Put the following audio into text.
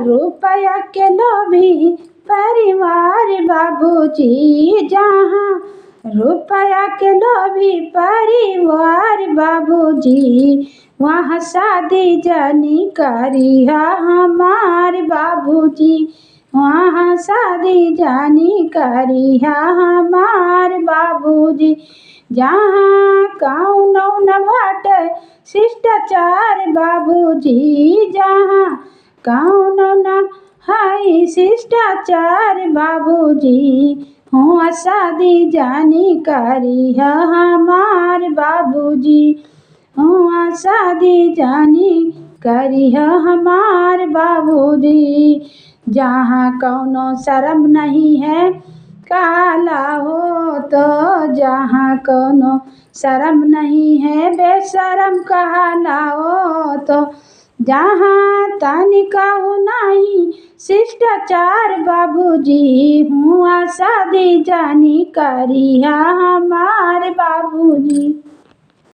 रुपया के लोभी परिवार बाबूजी, जहाँ रुपया के लोभी परिवार बाबूजी, वहाँ शादी जानी करिहा हमार बाबूजी, वहाँ शादी जानी करिहा हमार बाबूजी। जहाँ कौनो न बाटे शिष्टाचार बाबूजी, जहाँ कौनो न हाय शिष्टाचार बाबूजी, हुआ शादी जानी करिहा हमार बाबूजी, हुआ शादी जानी करिहा हमार बाबूजी। जहाँ कौनो शर्म नहीं है काला हो, तो जहाँ कौनो शर्म नहीं है बेशरम कहला हो, तो जहाँ तनिका नहीं शिष्टाचार बाबूजी, हुआ शादी जानी करिहा हमार बाबूजी।